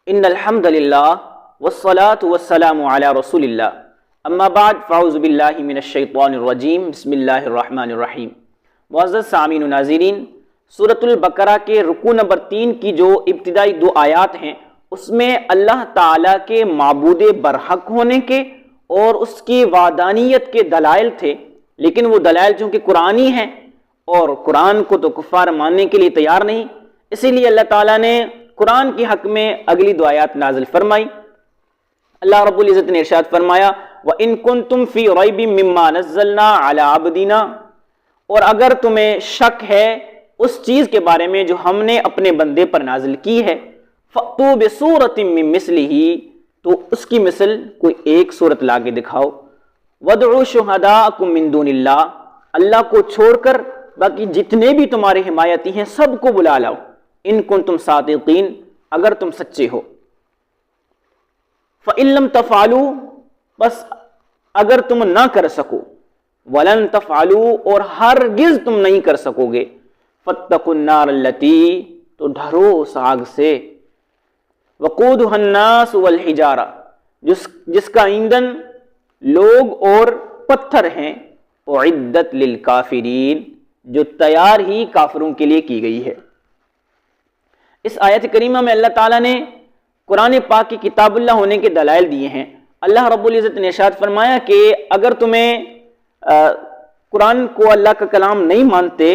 ان الحمد للہ والصلاة والسلام علی رسول اللہ اما بعد فاعوذ باللہ من الشیطان الرجیم بسم اللہ الرحمن الرحیم۔ معزز سامعین و ناظرین، سورۃ البقرہ کے رکوع نمبر 3 کی جو ابتدائی 2 آیات ہیں اس میں اللہ تعالیٰ کے معبود برحق ہونے کے اور اس کی وحدانیت کے دلائل تھے، لیکن وہ دلائل چونکہ قرآنی ہیں اور قرآن کو تو کفار ماننے کے لیے تیار نہیں، اسی لیے اللہ تعالیٰ نے قرآن کے حق میں اگلی 2 آیات نازل فرمائی۔ اللہ رب العزت نے ارشاد فرمایا وَإِن كُنتُمْ فِي رَيْبٍ مِّمَّا نَزَّلْنَا عَلَىٰ عَبْدِنَا، اور اگر تمہیں شک ہے اس چیز کے بارے میں جو ہم نے اپنے بندے پر نازل کی ہے، فَأْتُوا بِسُورَةٍ مِّن مِّثْلِهِ، تو اس کی مثل کوئی ایک صورت لا کے دکھاؤ۔ وَادْعُوا شُهَدَاءَكُم مِّن دُونِ اللَّهِ، اللہ کو چھوڑ کر باقی جتنے بھی تمہارے حمایتی ہیں سب کو بلا لاؤ، ان کنتم صادقین، اگر تم سچے ہو۔ فَإِن لَّمْ تَفْعَلُوا، بس اگر تم نہ کر سکو، وَلَن تَفْعَلُوا، اور ہرگز تم نہیں کر سکو گے، فَاتَّقُوا النَّارَ الَّتِي، تو ڈرو اس آگ سے، وَقُودُهَا النَّاسُ وَالْحِجَارَةُ، جس کا ایندھن لوگ اور پتھر ہیں، اُعِدَّتْ لِلْكَافِرِينَ، جو تیار ہی کافروں کے لیے کی گئی ہے۔ اس آیت کریمہ میں اللہ تعالیٰ نے قرآن پاک کی کتاب اللہ ہونے کے دلائل دیے ہیں۔ اللہ رب العزت نے ارشاد فرمایا کہ اگر تمہیں قرآن کو اللہ کا کلام نہیں مانتے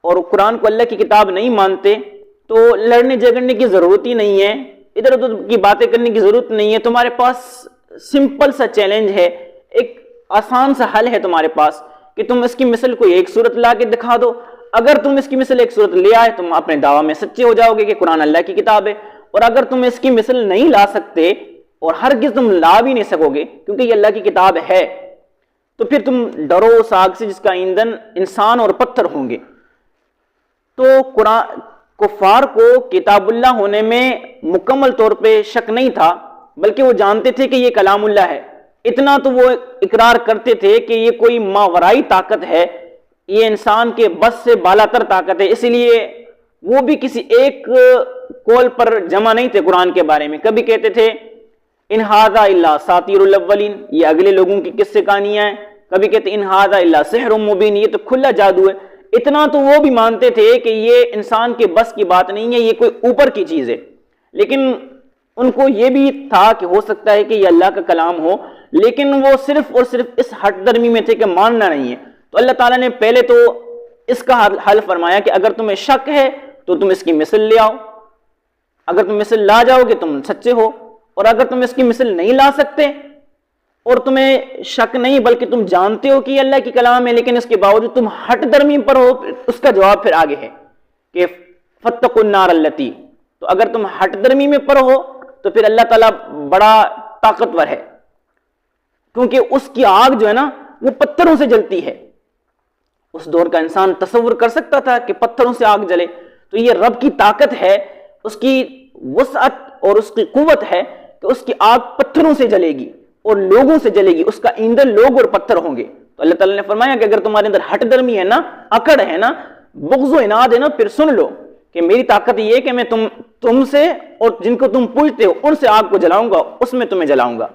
اور قرآن کو اللہ کی کتاب نہیں مانتے تو لڑنے جھگڑنے کی ضرورت ہی نہیں ہے، ادھر ادھر کی باتیں کرنے کی ضرورت نہیں ہے۔ تمہارے پاس سمپل سا چیلنج ہے، ایک آسان سا حل ہے تمہارے پاس کہ تم اس کی مثل کوئی ایک صورت لا کے دکھا دو۔ اگر تم اس کی مثل ایک صورت لے آئے تم اپنے دعویٰ میں سچے ہو جاؤ گے کہ قرآن اللہ کی کتاب ہے، اور اگر تم اس کی مثل نہیں لا سکتے اور ہرگز تم لا بھی نہیں سکو گے کیونکہ یہ اللہ کی کتاب ہے، تو پھر تم ڈرو اس آگ سے جس کا ایندھن انسان اور پتھر ہوں گے۔ تو قرآن کفار کو کتاب اللہ ہونے میں مکمل طور پہ شک نہیں تھا، بلکہ وہ جانتے تھے کہ یہ کلام اللہ ہے۔ اتنا تو وہ اقرار کرتے تھے کہ یہ کوئی ماورائی طاقت ہے، یہ انسان کے بس سے بالا تر طاقت ہے، اس لیے وہ بھی کسی ایک قول پر جمع نہیں تھے قرآن کے بارے میں۔ کبھی کہتے تھے ان ھذا الا اساطیر الاولین، یہ اگلے لوگوں کی قصے کہانیاں ہیں، کبھی کہتے ان ھذا الا سحر مبین، یہ تو کھلا جادو ہے۔ اتنا تو وہ بھی مانتے تھے کہ یہ انسان کے بس کی بات نہیں ہے، یہ کوئی اوپر کی چیز ہے، لیکن ان کو یہ بھی تھا کہ ہو سکتا ہے کہ یہ اللہ کا کلام ہو، لیکن وہ صرف اور صرف اس ہٹ درمی میں تھے کہ ماننا نہیں ہے۔ تو اللہ تعالیٰ نے پہلے تو اس کا حل فرمایا کہ اگر تمہیں شک ہے تو تم اس کی مثل لے آؤ، اگر تم مثل لا جاؤ گے تم سچے ہو، اور اگر تم اس کی مثل نہیں لا سکتے اور تمہیں شک نہیں بلکہ تم جانتے ہو کہ یہ اللہ کی کلام ہے لیکن اس کے باوجود تم ہٹ درمی پر ہو، اس کا جواب پھر آگے ہے کہ فَاتَّقُوا النَّارَ الَّتِي، تو اگر تم ہٹ درمی میں پر ہو تو پھر اللہ تعالیٰ بڑا طاقتور ہے، کیونکہ اس کی آگ جو ہے نا وہ پتھروں سے جلتی ہے۔ اس دور کا انسان تصور کر سکتا تھا کہ پتھروں سے آگ جلے؟ تو یہ رب کی طاقت ہے، اس کی وسعت اور اس کی قوت ہے کہ اس کی آگ پتھروں سے جلے گی اور لوگوں سے جلے گی، اس کا ایندھن لوگ اور پتھر ہوں گے۔ تو اللہ تعالیٰ نے فرمایا کہ اگر تمہارے اندر ہٹ درمی ہے نا، اکڑ ہے نا، بغض و عناد ہے نا، پھر سن لو کہ میری طاقت یہ ہے کہ میں تم سے اور جن کو تم پوجتے ہو ان سے آگ کو جلاؤں گا، اس میں تمہیں جلاؤں گا۔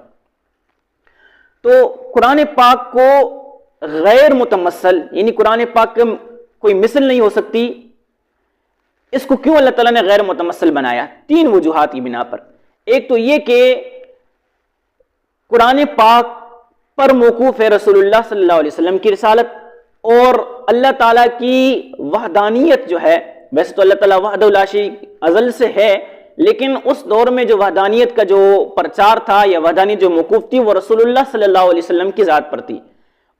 تو قرآن پاک کو غیر متمثل، یعنی قرآن پاک کے کوئی مثل نہیں ہو سکتی، اس کو کیوں اللہ تعالیٰ نے غیر متمثل بنایا؟ 3 وجوہات کی بنا پر۔ ایک تو یہ کہ قرآن پاک پر موقوف ہے رسول اللہ صلی اللہ علیہ وسلم کی رسالت، اور اللہ تعالیٰ کی وحدانیت جو ہے، ویسے تو اللہ تعالیٰ وحدہ لا شریک ازل سے ہے، لیکن اس دور میں جو وحدانیت کا جو پرچار تھا یا وحدانیت جو موقوف تھی وہ رسول اللہ صلی اللہ علیہ وسلم کی ذات پر تھی،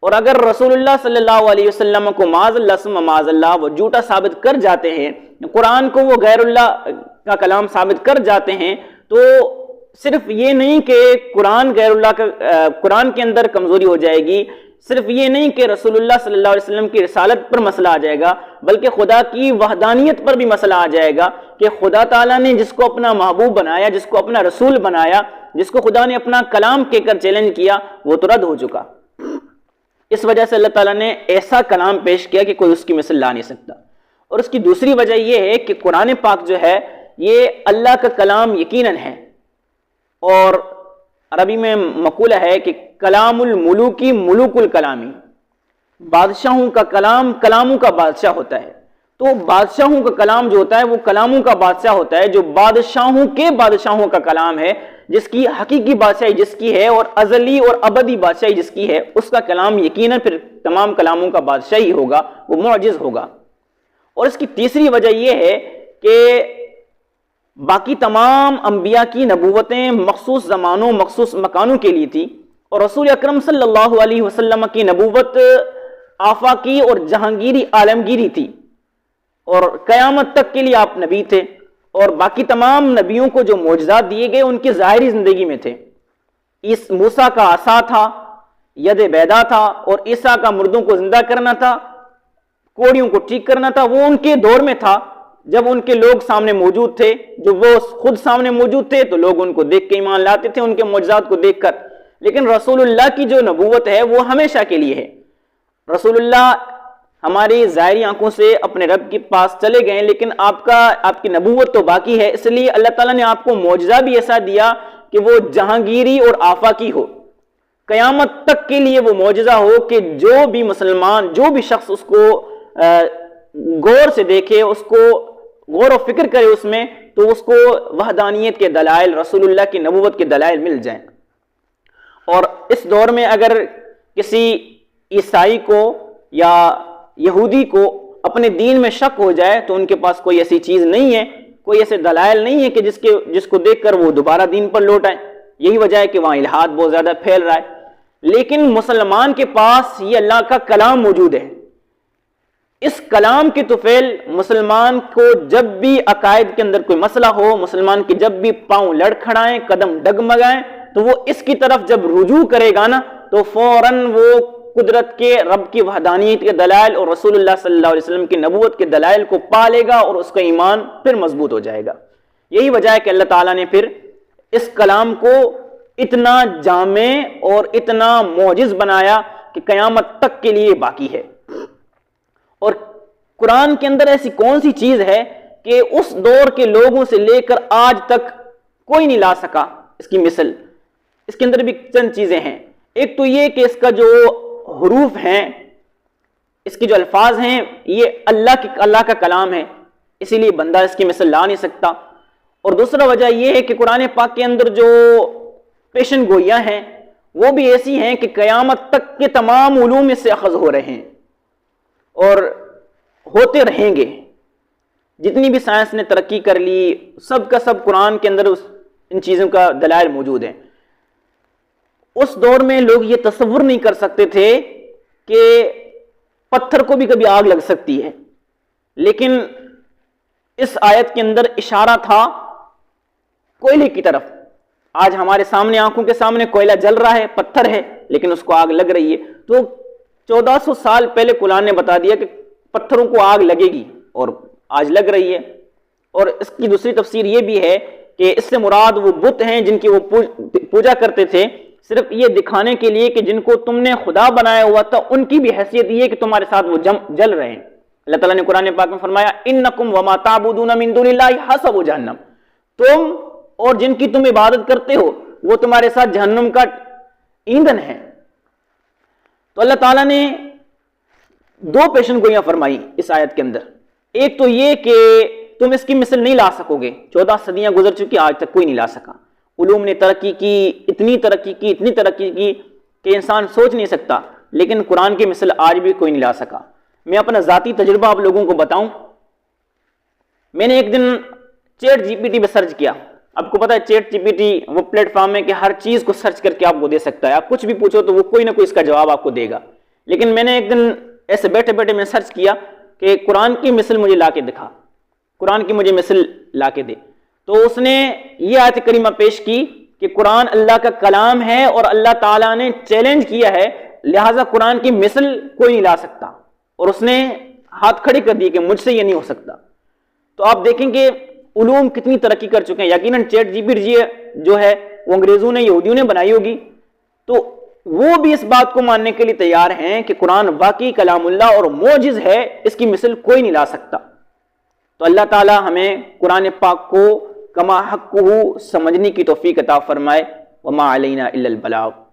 اور اگر رسول اللہ صلی اللہ علیہ وسلم کو معاذ اللہ ثم معاذ اللہ وہ جھوٹا ثابت کر جاتے ہیں، قرآن کو وہ غیر اللہ کا کلام ثابت کر جاتے ہیں، تو صرف یہ نہیں کہ قرآن غیر اللہ کا قرآن کے اندر کمزوری ہو جائے گی، صرف یہ نہیں کہ رسول اللہ صلی اللہ علیہ وسلم کی رسالت پر مسئلہ آ جائے گا، بلکہ خدا کی وحدانیت پر بھی مسئلہ آ جائے گا کہ خدا تعالیٰ نے جس کو اپنا محبوب بنایا، جس کو اپنا رسول بنایا، جس کو خدا نے اپنا کلام کہہ کر چیلنج کیا، وہ تو رد ہو چکا۔ اس وجہ سے اللہ تعالیٰ نے ایسا کلام پیش کیا کہ کوئی اس کی مثل لا نہیں سکتا۔ اور اس کی دوسری وجہ یہ ہے کہ قرآن پاک جو ہے یہ اللہ کا کلام یقیناً ہے. اور عربی میں مقولہ ہے کہ کلام الملوکی ملوک الکلامی، بادشاہوں کا کلام کلاموں کا بادشاہ ہوتا ہے. تو بادشاہوں کا کلام جو ہوتا ہے وہ کلاموں کا بادشاہ ہوتا ہے، جو بادشاہوں کے بادشاہوں کا کلام ہے، جس کی حقیقی بادشاہی جس کی ہے اور ازلی اور ابدی بادشاہی جس کی ہے، اس کا کلام یقیناً پھر تمام کلاموں کا بادشاہ ہی ہوگا، وہ معجز ہوگا. اور اس کی تیسری وجہ یہ ہے کہ باقی تمام انبیاء کی نبوتیں مخصوص زمانوں مخصوص مکانوں کے لیے تھی، اور رسول اکرم صلی اللہ علیہ وسلم کی نبوت آفاقی اور جہانگیری عالمگیری تھی، اور قیامت تک کے لیے آپ نبی تھے. اور باقی تمام نبیوں کو جو معجزات دیے گئے ان کی ظاہری زندگی میں تھے. موسیٰ کا عصا تھا، ید بیدا تھا، اور عیسیٰ کا مردوں کو زندہ کرنا تھا، کوڑیوں کو ٹھیک کرنا تھا. وہ ان کے دور میں تھا جب ان کے لوگ سامنے موجود تھے، جو وہ خود سامنے موجود تھے تو لوگ ان کو دیکھ کے ایمان لاتے تھے، ان کے معجزات کو دیکھ کر. لیکن رسول اللہ کی جو نبوت ہے وہ ہمیشہ کے لیے ہے. رسول اللہ ہماری ظاہری آنکھوں سے اپنے رب کے پاس چلے گئے، لیکن آپ کی نبوت تو باقی ہے. اس لیے اللہ تعالیٰ نے آپ کو معجزہ بھی ایسا دیا کہ وہ جہانگیری اور آفاقی ہو، قیامت تک کے لیے وہ معجزہ ہو کہ جو بھی مسلمان، جو بھی شخص اس کو غور سے دیکھے، اس کو غور و فکر کرے اس میں، تو اس کو وحدانیت کے دلائل، رسول اللہ کی نبوت کے دلائل مل جائیں. اور اس دور میں اگر کسی عیسائی کو یا یہودی کو اپنے دین میں شک ہو جائے تو ان کے پاس کوئی ایسی چیز نہیں ہے، کوئی ایسے دلائل نہیں ہے کہ جس کو دیکھ کر وہ دوبارہ دین پر لوٹ آئیں. یہی وجہ ہے کہ وہاں الحاد بہت زیادہ پھیل رہا ہے. لیکن مسلمان کے پاس یہ اللہ کا کلام موجود ہے. اس کلام کی طفیل مسلمان کو جب بھی عقائد کے اندر کوئی مسئلہ ہو، مسلمان کے جب بھی پاؤں لڑکھڑائیں، قدم ڈگمگائیں، تو وہ اس کی طرف جب رجوع کرے گا نا تو فوراً وہ قدرت کے، رب کی وحدانیت کے دلائل اور رسول اللہ صلی اللہ علیہ وسلم کی نبوت کے دلائل کو پا لے گا، اور اس کا ایمان پھر مضبوط ہو جائے گا. یہی وجہ ہے کہ اللہ تعالیٰ نے پھر اس کلام کو اتنا جامع اور اتنا معجز بنایا کہ قیامت تک کے لیے باقی ہے. اور قرآن کے اندر ایسی کون سی چیز ہے کہ اس دور کے لوگوں سے لے کر آج تک کوئی نہیں لا سکا اس کی مثل؟ اس کے اندر بھی چند چیزیں ہیں. ایک تو یہ کہ اس کا جو حروف ہیں، اس کے جو الفاظ ہیں، یہ اللہ کا کلام ہے، اسی لیے بندہ اس کی مثل لا نہیں سکتا. اور دوسرا وجہ یہ ہے کہ قرآن پاک کے اندر جو پیشن گوئیاں ہیں وہ بھی ایسی ہیں کہ قیامت تک کے تمام علوم اس سے اخذ ہو رہے ہیں اور ہوتے رہیں گے. جتنی بھی سائنس نے ترقی کر لی، سب کا سب قرآن کے اندر ان چیزوں کا دلائل موجود ہیں. اس دور میں لوگ یہ تصور نہیں کر سکتے تھے کہ پتھر کو بھی کبھی آگ لگ سکتی ہے، لیکن اس آیت کے اندر اشارہ تھا کوئلے کی طرف. آج ہمارے سامنے، آنکھوں کے سامنے کوئلہ جل رہا ہے، پتھر ہے، لیکن اس کو آگ لگ رہی ہے. تو 1400 سال پہلے قرآن نے بتا دیا کہ پتھروں کو آگ لگے گی، اور آج لگ رہی ہے. اور اس کی دوسری تفسیر یہ بھی ہے کہ اس سے مراد وہ بت ہیں جن کی وہ پوجا کرتے تھے، صرف یہ دکھانے کے لیے کہ جن کو تم نے خدا بنایا ہوا تھا ان کی بھی حیثیت یہ کہ تمہارے ساتھ وہ جل رہے ہیں. اللہ تعالیٰ نے قرآن پاک میں فرمایا انکم وما تعبدون من دون اللہ حسب جہنم، تم اور جن کی تم عبادت کرتے ہو وہ تمہارے ساتھ جہنم کا ایندھن ہے. تو اللہ تعالیٰ نے دو پیشن گوئیاں فرمائی اس آیت کے اندر. ایک تو یہ کہ تم اس کی مثل نہیں لا سکو گے، 14 صدیاں گزر چکی، آج تک کوئی نہیں لا سکا. علوم نے ترقی کی، اتنی ترقی کی کہ انسان سوچ نہیں سکتا، لیکن قرآن کی مثل آج بھی کوئی نہیں لا سکا. میں اپنا ذاتی تجربہ آپ لوگوں کو بتاؤں. میں نے ایک دن چیٹ جی پی ٹی پہ سرچ کیا. آپ کو پتا ہے چیٹ جی پی ٹی وہ پلیٹ فارم ہے کہ ہر چیز کو سرچ کر کے آپ کو دے سکتا ہے. آپ کچھ بھی پوچھو تو وہ کوئی نہ کوئی اس کا جواب آپ کو دے گا. لیکن میں نے ایک دن ایسے بیٹھے بیٹھے میں سرچ کیا کہ قرآن کی مثل مجھے لا کے دکھا، قرآن کی مجھے مثل لا کے دے. تو اس نے یہ آیت کریمہ پیش کی کہ قرآن اللہ کا کلام ہے اور اللہ تعالیٰ نے چیلنج کیا ہے، لہٰذا قرآن کی مثل کوئی نہیں لا سکتا. اور اس نے ہاتھ کھڑے کر دی کہ مجھ سے یہ نہیں ہو سکتا. تو آپ دیکھیں کہ علوم کتنی ترقی کر چکے ہیں. یقیناً چیٹ جی پی ٹی جو ہے وہ انگریزوں نے، یہودیوں نے بنائی ہوگی، تو وہ بھی اس بات کو ماننے کے لیے تیار ہیں کہ قرآن واقعی کلام اللہ اور معجز ہے، اس کی مثل کوئی نہیں لا سکتا. تو اللہ تعالی ہمیں قرآن پاک کو کما حقہ سمجھنے کی توفیق عطا فرمائے۔ وما علینا الا البلاغ۔